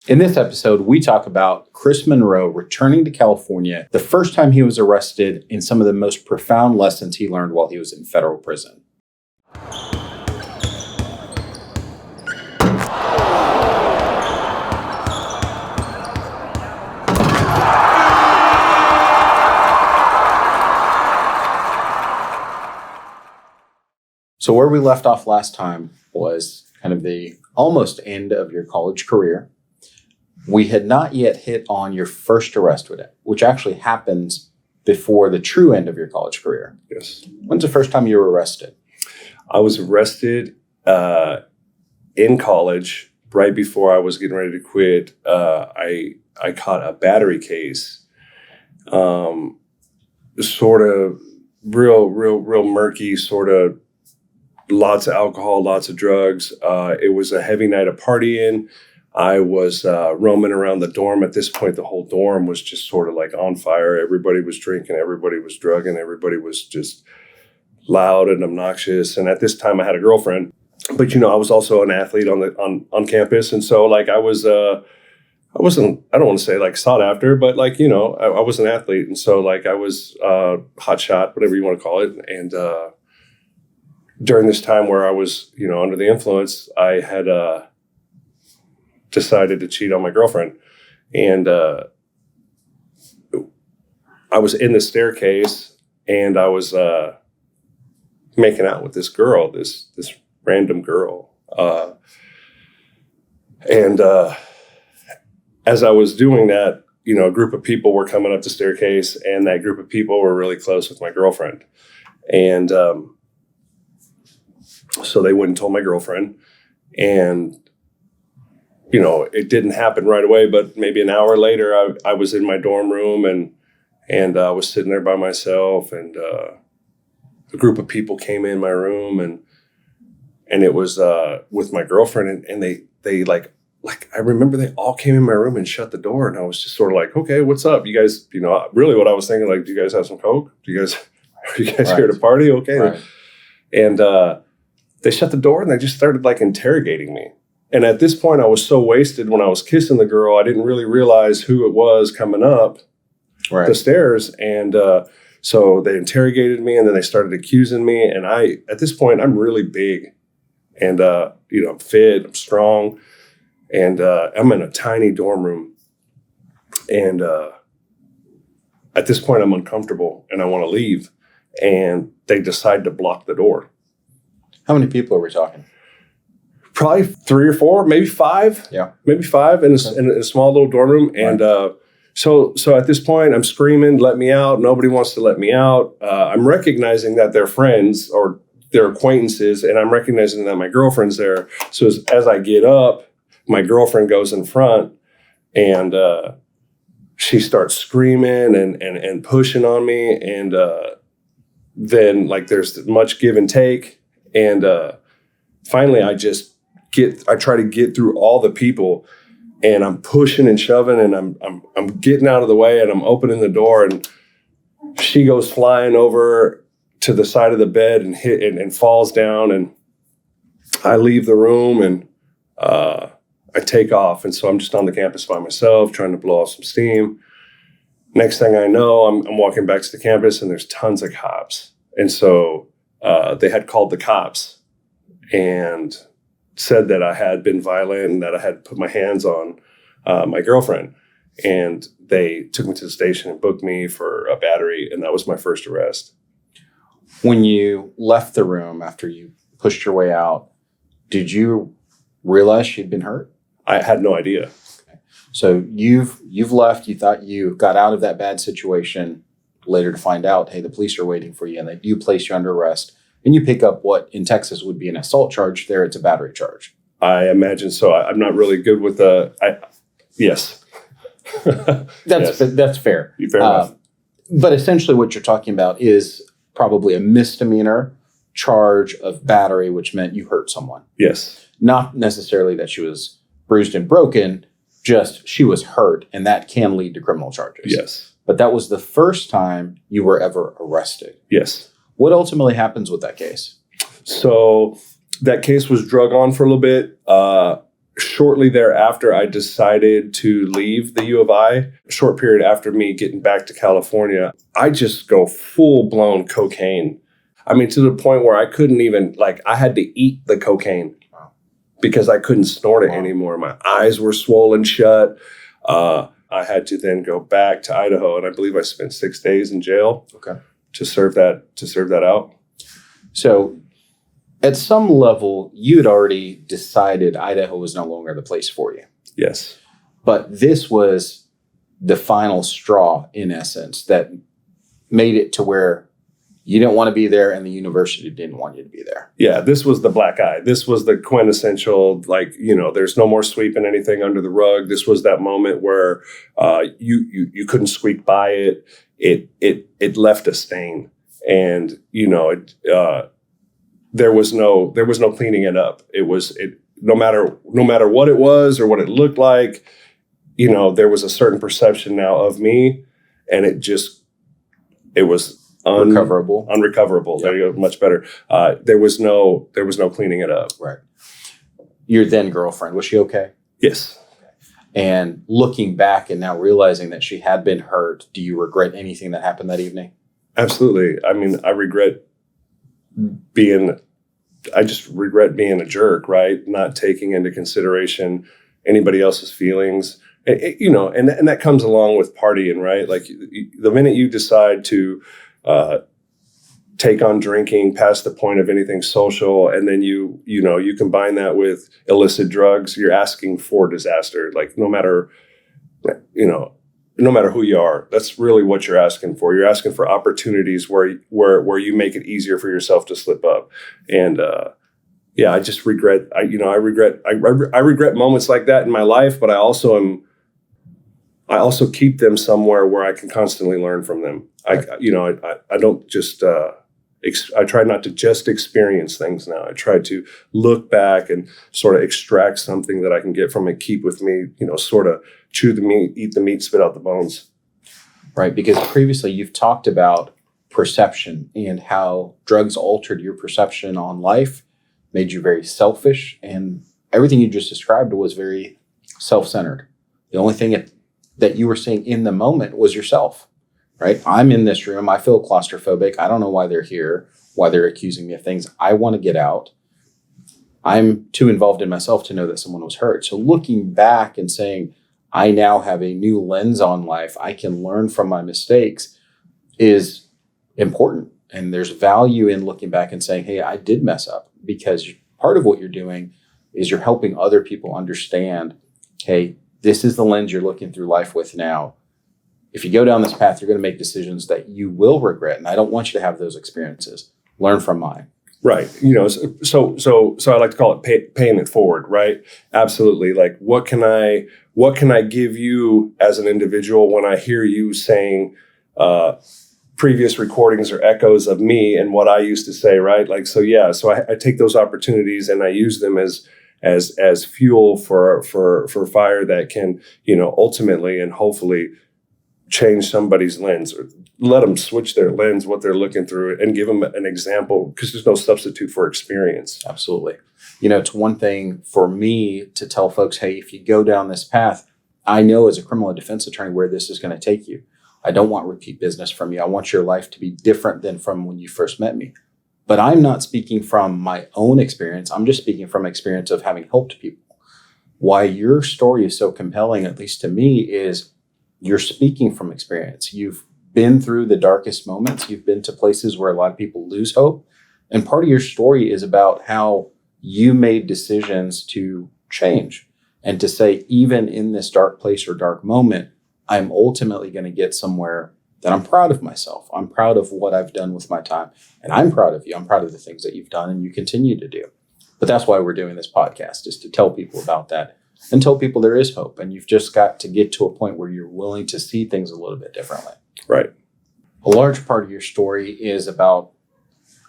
In this episode, we talk about Chris Monroe returning to California, the first time he was arrested, and some of the most profound lessons he learned while he was in federal prison. So where we left off last time was kind of the almost end of your college career. We had not yet hit on your first arrest with it, which actually happens before the true end of your college career. Yes. When's the first time you were arrested? I was arrested in college right before I was getting ready to quit. I caught a battery case, sort of real murky, sort of lots of alcohol, lots of drugs. It was a heavy night of partying. I was roaming around the dorm. At this point, the whole dorm was just sort of like on fire. Everybody was drinking. Everybody was drugging. Everybody was just loud and obnoxious. And at this time, I had a girlfriend. But, I was also an athlete on campus. And so, like, I wasn't, I don't want to say, like, sought after, but, like, I was an athlete. And so, like, I was hot shot, whatever you want to call it. And during this time where I was, under the influence, I had decided to cheat on my girlfriend. And I was in the staircase and I was making out with this girl, this random girl. And as I was doing that, a group of people were coming up the staircase, and that group of people were really close with my girlfriend. And so they went and told my girlfriend, and it didn't happen right away, but maybe an hour later, I was in my dorm room and I was sitting there by myself, and a group of people came in my room, and it was with my girlfriend, and they like I remember they all came in my room and shut the door, and I was just sort of like, okay, what's up, you guys? Really, what I was thinking, like, do you guys have some coke? Are you guys right. Here to party? Okay, right. And they shut the door and they just started like interrogating me. And at this point, I was so wasted when I was kissing the girl, I didn't really realize who it was coming up the stairs. And so they interrogated me, and then they started accusing me. And at this point, I'm really big, and I'm fit, I'm strong, and I'm in a tiny dorm room. And at this point, I'm uncomfortable and I want to leave. And they decide to block the door. How many people are we talking? Probably 3 or 4, maybe 5. Yeah. Maybe 5 in a small little dorm room. Right. And so at this point, I'm screaming, let me out. Nobody wants to let me out. I'm recognizing that they're friends or they're acquaintances, and I'm recognizing that my girlfriend's there. So as I get up, my girlfriend goes in front, and she starts screaming and pushing on me. And then, like, there's much give and take. And finally, I try to get through all the people, and I'm pushing and shoving, and I'm getting out of the way, and I'm opening the door, and she goes flying over to the side of the bed and hit and falls down, and I leave the room, and I take off. And so I'm just on the campus by myself, trying to blow off some steam. Next thing I know, I'm walking back to the campus, and there's tons of cops. And so they had called the cops and said that I had been violent and that I had put my hands on my girlfriend. And they took me to the station and booked me for a battery. And that was my first arrest. When you left the room after you pushed your way out, did you realize she'd been hurt? I had no idea. Okay. So you've left. You thought you got out of that bad situation, later to find out, hey, the police are waiting for you, and they do place you under arrest. And you pick up what in Texas would be an assault charge. There, it's a battery charge. I imagine so. I'm not really good with yes. That's fair. Fair enough. But essentially what you're talking about is probably a misdemeanor charge of battery, which meant you hurt someone. Yes. Not necessarily that she was bruised and broken, just she was hurt, and that can lead to criminal charges. Yes. But that was the first time you were ever arrested. Yes. What ultimately happens with that case? So that case was drug on for a little bit. shortly thereafter, I decided to leave the U of I. A short period after me getting back to California, I just go full blown cocaine. I mean, to the point where I couldn't even, like, I had to eat the cocaine because I couldn't snort it anymore. My eyes were swollen shut. I had to then go back to Idaho, and I believe I spent 6 days in jail to serve that out. So at some level, you had already decided Idaho was no longer the place for you. Yes. But this was the final straw, in essence, that made it to where you didn't want to be there and the university didn't want you to be there. Yeah, this was the black eye. This was the quintessential, like, there's no more sweeping anything under the rug. This was that moment where you couldn't squeak by it. It left a stain, and there was no cleaning it up. No matter what it was or what it looked like, there was a certain perception now of me, and it was unrecoverable. There you go. Much better. There was no cleaning it up. Right. Your then girlfriend, was she okay? Yes. And looking back and now realizing that she had been hurt, do you regret anything that happened that evening? Absolutely. I mean, I just regret being a jerk, right? Not taking into consideration anybody else's feelings. And that comes along with partying, right? Like, the minute you decide to take on drinking past the point of anything social, and then you combine that with illicit drugs, you're asking for disaster. Like, no matter who you are, that's really what you're asking for. You're asking for opportunities where you make it easier for yourself to slip up. And I just regret. I regret moments like that in my life, but I also keep them somewhere where I can constantly learn from them. I don't just. I try not to just experience things now. I try to look back and sort of extract something that I can get from it, keep with me, sort of chew the meat, eat the meat, spit out the bones. Right, because previously you've talked about perception and how drugs altered your perception on life, made you very selfish, and everything you just described was very self-centered. The only thing that you were seeing in the moment was yourself. Right? I'm in this room. I feel claustrophobic. I don't know why they're here, why they're accusing me of things. I want to get out. I'm too involved in myself to know that someone was hurt. So looking back and saying, I now have a new lens on life, I can learn from my mistakes, is important. And there's value in looking back and saying, hey, I did mess up, because part of what you're doing is you're helping other people understand, hey, this is the lens you're looking through life with now. If you go down this path, you're going to make decisions that you will regret. And I don't want you to have those experiences. Learn from mine. Right. So I like to call it paying it forward, right? Absolutely. Like, what can I give you as an individual when I hear you saying previous recordings or echoes of me and what I used to say, right? Like, so I take those opportunities and I use them as fuel for fire that can, ultimately and hopefully change somebody's lens, or let them switch their lens, what they're looking through, and give them an example, because there's no substitute for experience. Absolutely. It's one thing for me to tell folks, hey, if you go down this path, I know as a criminal defense attorney where this is going to take you. I don't want repeat business from you. I want your life to be different than from when you first met me. But I'm not speaking from my own experience. I'm just speaking from experience of having helped people. Why your story is so compelling, at least to me, is you're speaking from experience. You've been through the darkest moments. You've been to places where a lot of people lose hope. And part of your story is about how you made decisions to change and to say, even in this dark place or dark moment, I'm ultimately going to get somewhere that I'm proud of myself. I'm proud of what I've done with my time. And I'm proud of you. I'm proud of the things that you've done and you continue to do. But that's why we're doing this podcast, is to tell people about that. And tell people there is hope, and you've just got to get to a point where you're willing to see things a little bit differently. Right. A large part of your story is about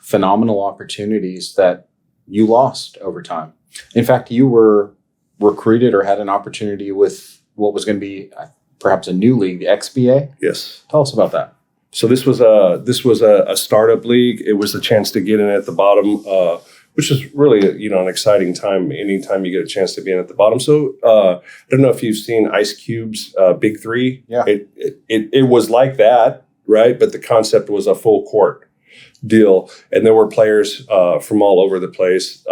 phenomenal opportunities that you lost over time. In fact, you were recruited or had an opportunity with what was going to be perhaps a new league, the XBA. Yes. Tell us about that. So this was a startup league. It was a chance to get in at the bottom which is really, you know, an exciting time anytime you get a chance to be in at the bottom. So I don't know if you've seen Ice Cube's Big Three. Yeah. It was like that, right? But the concept was a full court deal. And there were players from all over the place,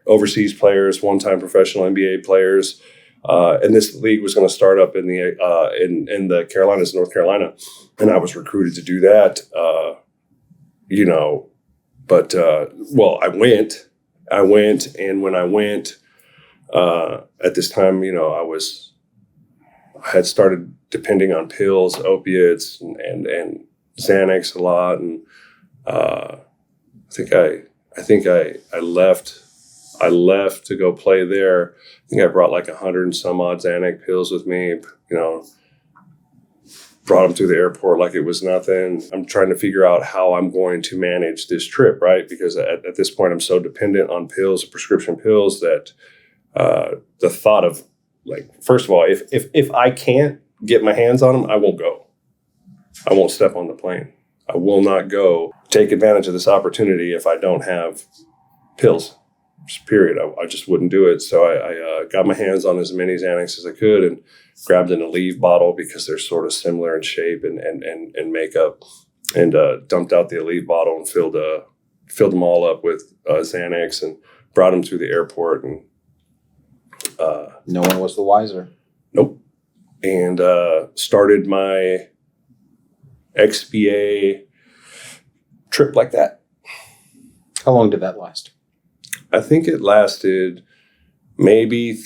overseas players, one-time professional NBA players. And this league was going to start up in the Carolinas, North Carolina. And I was recruited to do that, you know. But, well, I went, and when I went, at this time, you know, I had started depending on pills, opiates, and Xanax a lot, and I think I left to go play there. I think I brought like 100 and some odd Xanax pills with me, you know. Brought them through the airport like it was nothing. I'm trying to figure out how I'm going to manage this trip, right? Because at this point, I'm so dependent on pills, prescription pills, that the thought of, like, first of all, if I can't get my hands on them, I won't go. I won't step on the plane. I will not go take advantage of this opportunity if I don't have pills. Just period. I just wouldn't do it. So I got my hands on as many Xanax as I could and grabbed an Aleve bottle because they're sort of similar in shape and makeup, and dumped out the Aleve bottle and filled them all up with Xanax and brought them through the airport. And no one was the wiser. Nope. And started my XBA trip like that. How long did that last? I think it lasted maybe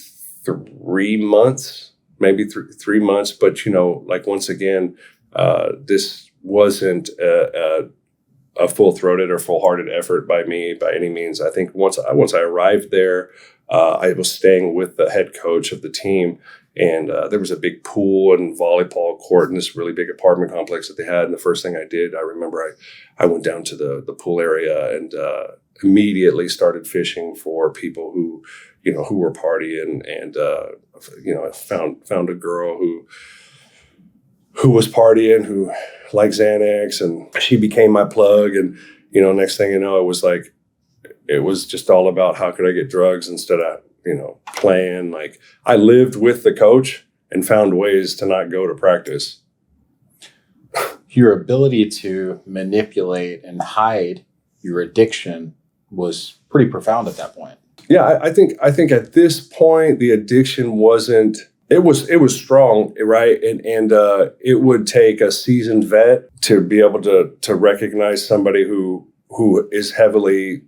3 months, maybe three months. But, you know, like, once again, this wasn't a full-throated or full-hearted effort by me by any means. I think once I arrived there, I was staying with the head coach of the team, and there was a big pool and volleyball court in this really big apartment complex that they had. And the first thing I did, I remember I went down to the pool area and immediately started fishing for people who were partying, and you know, I found a girl who was partying, who liked Xanax, and she became my plug. And, you know, next thing you know, it was just all about how could I get drugs instead of, you know, playing. Like, I lived with the coach and found ways to not go to practice. Your ability to manipulate and hide your addiction was pretty profound at that point. Yeah, I think at this point the addiction wasn't. It was strong, right? And it would take a seasoned vet to be able to recognize somebody who is heavily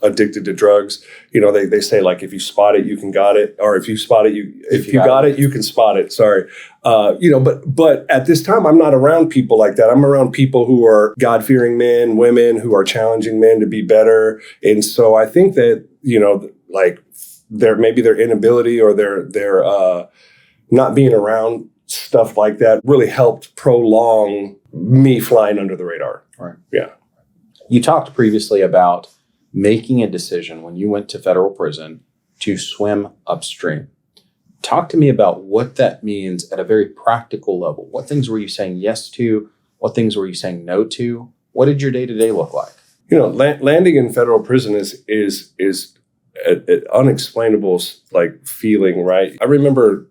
addicted to drugs. You know, they say, like, if you spot it, you can got it, or if you spot it, if you got it, you can spot it. Sorry. You know, but at this time, I'm not around people like that. I'm around people who are God-fearing men, women who are challenging men to be better. And so I think that, you know, like, their inability or their not being around stuff like that really helped prolong me flying under the radar. Right. Yeah. You talked previously about making a decision when you went to federal prison to swim upstream. Talk to me about what that means at a very practical level. What things were you saying yes to? What things were you saying no to? What did your day-to-day look like? You know, landing in federal prison is an unexplainable, like, feeling, right? I remember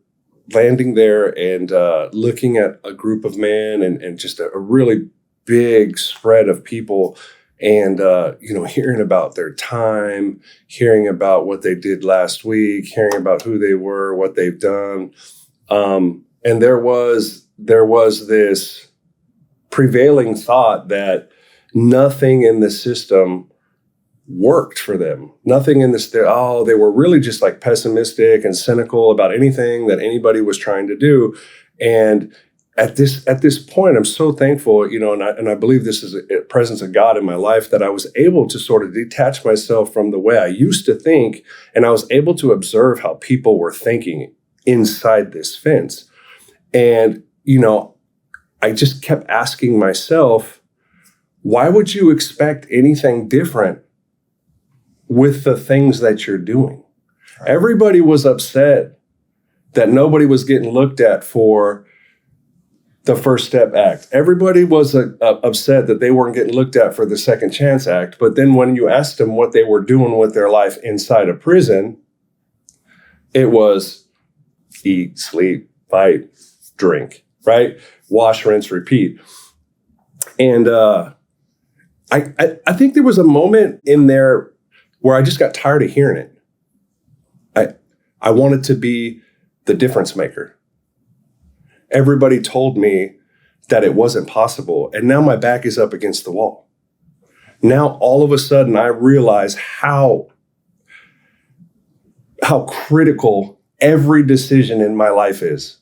landing there and looking at a group of men and just a really big spread of people, and you know, hearing about their time, hearing about what they did last week, hearing about who they were, what they've done, and there was this prevailing thought that nothing in the system worked for them. Nothing in this, they were really just, like, pessimistic and cynical about anything that anybody was trying to do. And at this point, I'm so thankful, you know, and I believe this is a presence of God in my life, that I was able to sort of detach myself from the way I used to think, and I was able to observe how people were thinking inside this fence. And, you know, I just kept asking myself, why would you expect anything different with the things that you're doing? Right. Everybody was upset that nobody was getting looked at for the First Step Act. Everybody was upset that they weren't getting looked at for the Second Chance Act. But then when you asked them what they were doing with their life inside of prison, it was eat, sleep, fight, drink, right? Wash, rinse, repeat. And I think there was a moment in there where I just got tired of hearing it. I wanted to be the difference maker. Everybody told me that it wasn't possible. And now my back is up against the wall. Now, all of a sudden, I realize how critical every decision in my life is,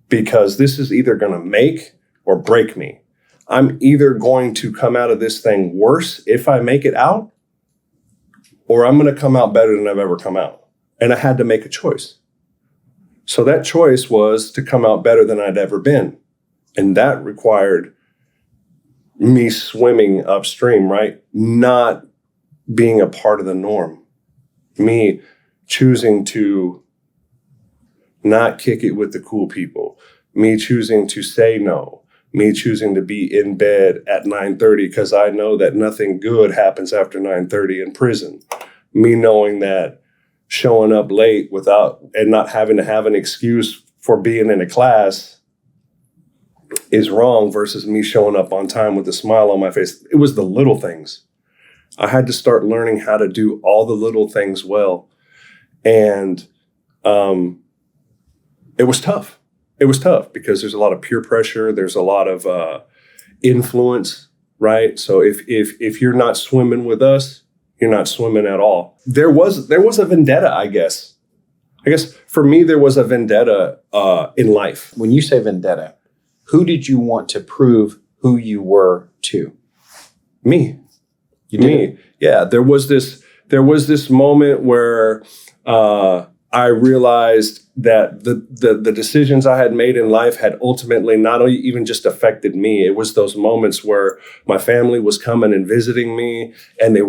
because this is either going to make or break me. I'm either going to come out of this thing worse if I make it out, or I'm going to come out better than I've ever come out. And I had to make a choice. So that choice was to come out better than I'd ever been. And that required me swimming upstream, right? Not being a part of the norm. Me choosing to not kick it with the cool people. Me choosing to say no. Me choosing to be in bed at 9:30 because I know that nothing good happens after 9:30 in prison. Me knowing that showing up late without and not having to have an excuse for being in a class is wrong versus me showing up on time with a smile on my face. It was the little things. I had to start learning how to do all the little things well. And it was tough. It was tough because there's a lot of peer pressure. There's a lot of influence, right? So if you're not swimming with us, you're not swimming at all. There was a vendetta, I guess. For me, there was a vendetta in life. When you say vendetta, who did you want to prove who you were to? Me. You did? Me. Yeah. There was this moment where I realized that the decisions I had made in life had ultimately not even just affected me. It was those moments where my family was coming and visiting me, and they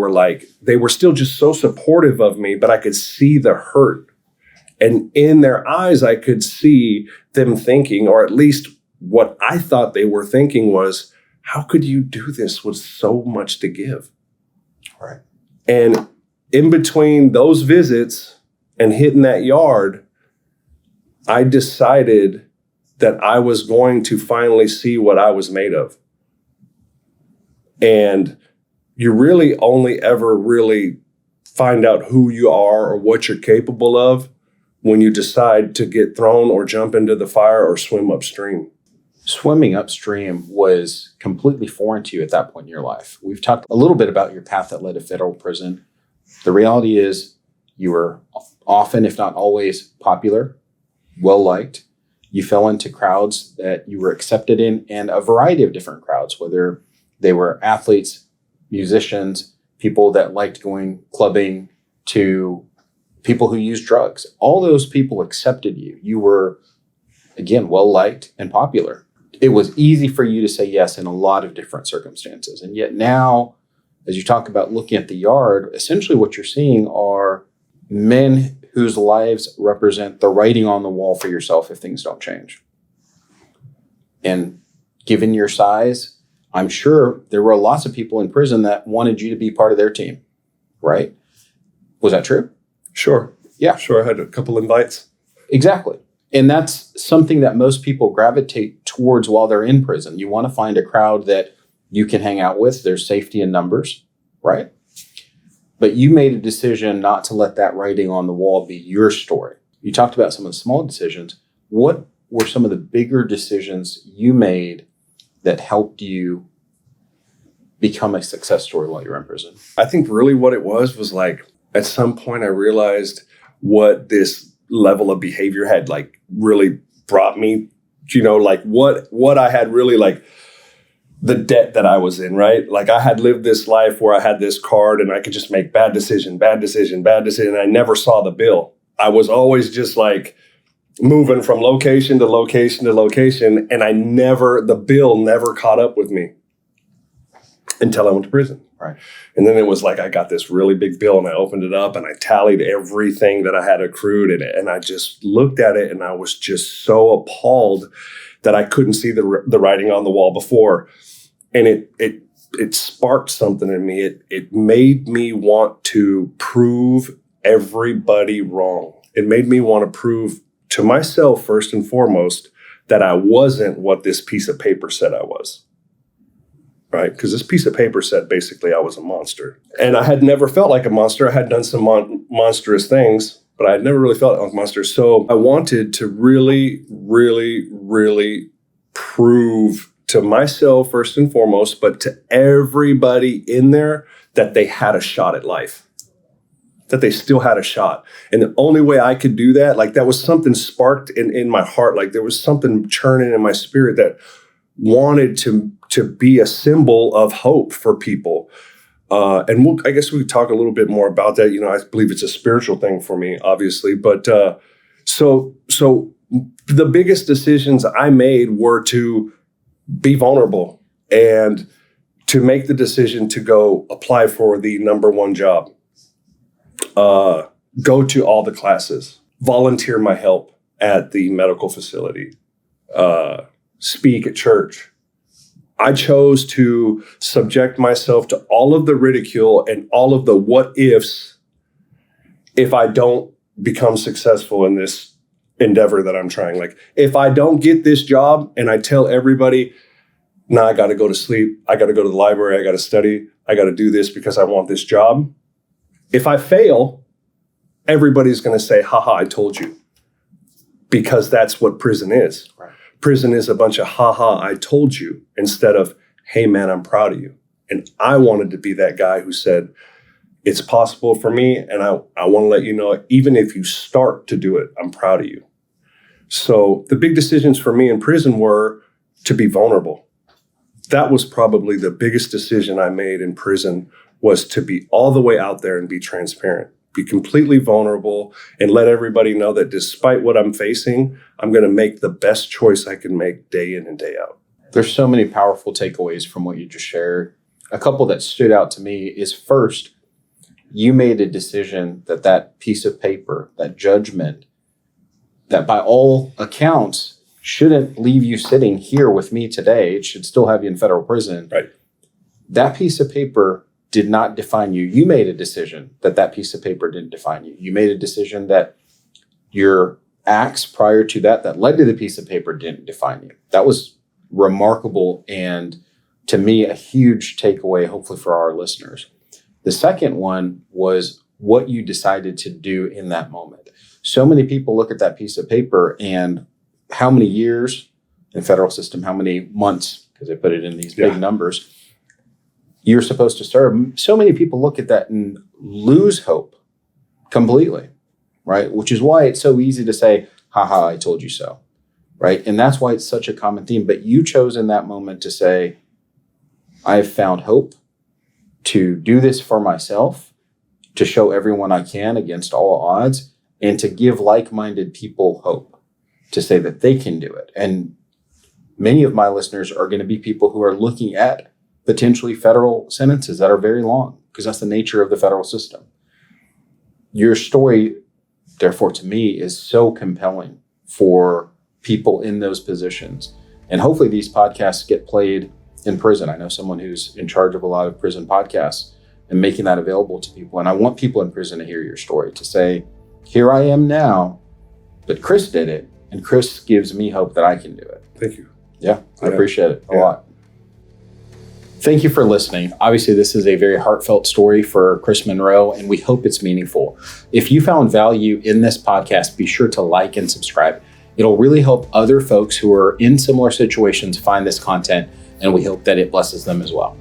were still just so supportive of me, but I could see the hurt. And in their eyes, I could see them thinking, or at least what I thought they were thinking was, how could you do this with so much to give? Right. And in between those visits and hitting that yard, I decided that I was going to finally see what I was made of. And you really only ever really find out who you are or what you're capable of when you decide to get thrown or jump into the fire or swim upstream. Swimming upstream was completely foreign to you at that point in your life. We've talked a little bit about your path that led to federal prison. The reality is you were often, if not always, popular, well-liked. You fell into crowds that you were accepted in, and a variety of different crowds, whether they were athletes, musicians, people that liked going clubbing, to people who used drugs. All those people accepted you. You were, again, well-liked and popular. It was easy for you to say yes in a lot of different circumstances. And yet now, as you talk about looking at the yard, essentially what you're seeing are men whose lives represent the writing on the wall for yourself if things don't change. And given your size, I'm sure there were lots of people in prison that wanted you to be part of their team, right? Was that true? Sure. Yeah. Sure. I had a couple invites. Exactly. And that's something that most people gravitate towards while they're in prison. You want to find a crowd that you can hang out with. There's safety in numbers, right? But you made a decision not to let that writing on the wall be your story. You talked about some of the small decisions. What were some of the bigger decisions you made that helped you become a success story while you were in prison? I think really what it was like, at some point I realized what this level of behavior had like really brought me, like what I had really like the debt that I was in, right? Like I had lived this life where I had this card and I could just make bad decision. And I never saw the bill. I was always just like moving from location to location to location. And the bill never caught up with me. until I went to prison. Right. And then it was like I got this really big bill and I opened it up and I tallied everything that I had accrued in it. And I just looked at it and I was just so appalled that I couldn't see the writing on the wall before. And it sparked something in me. It made me want to prove everybody wrong. It made me want to prove to myself, first and foremost, that I wasn't what this piece of paper said I was. Right? Because this piece of paper said basically I was a monster. And I had never felt like a monster. I had done some monstrous things, but I had never really felt like a monster. So I wanted to really, really, really prove to myself, first and foremost, but to everybody in there that they had a shot at life, that they still had a shot. And the only way I could do that, like that was something sparked in my heart. Like there was something churning in my spirit that wanted to be a symbol of hope for people. And I guess we could talk a little bit more about that. I believe it's a spiritual thing for me, obviously. But so the biggest decisions I made were to be vulnerable and to make the decision to go apply for the number one job, go to all the classes, volunteer my help at the medical facility, speak at church. I chose to subject myself to all of the ridicule and all of the what ifs if I don't become successful in this endeavor that I'm trying. Like if I don't get this job and I tell everybody, nah, I got to go to sleep. I got to go to the library. I got to study. I got to do this because I want this job. If I fail, everybody's going to say, haha, I told you. Because that's what prison is. Right. Prison is a bunch of, haha, I told you, instead of, hey, man, I'm proud of you. And I wanted to be that guy who said, it's possible for me, and I want to let you know, even if you start to do it, I'm proud of you. So the big decisions for me in prison were to be vulnerable. That was probably the biggest decision I made in prison, was to be all the way out there and be transparent, be completely vulnerable, and let everybody know that despite what I'm facing, I'm going to make the best choice I can make day in and day out. There's so many powerful takeaways from what you just shared. A couple that stood out to me is, first, you made a decision that piece of paper, that judgment, that by all accounts shouldn't leave you sitting here with me today. It should still have you in federal prison. Right. That piece of paper did not define you. You made a decision that piece of paper didn't define you. You made a decision that your acts prior to that led to the piece of paper didn't define you. That was remarkable, and to me, a huge takeaway, hopefully for our listeners. The second one was what you decided to do in that moment. So many people look at that piece of paper and how many years in the federal system, how many months, because they put it in these big numbers, you're supposed to serve. So many people look at that and lose hope completely, right? Which is why it's so easy to say, haha, I told you so, right? And that's why it's such a common theme. But you chose in that moment to say, I've found hope to do this for myself, to show everyone I can against all odds, and to give like-minded people hope, to say that they can do it. And many of my listeners are going to be people who are looking at potentially federal sentences that are very long, because that's the nature of the federal system. Your story, therefore, to me, is so compelling for people in those positions. And hopefully these podcasts get played in prison. I know someone who's in charge of a lot of prison podcasts and making that available to people. And I want people in prison to hear your story, to say, here I am now, but Chris did it, and Chris gives me hope that I can do it. Thank you. Yeah, I appreciate it a lot. Thank you for listening. Obviously, this is a very heartfelt story for Chris Monroe, and we hope it's meaningful. If you found value in this podcast, be sure to like and subscribe. It'll really help other folks who are in similar situations find this content, and we hope that it blesses them as well.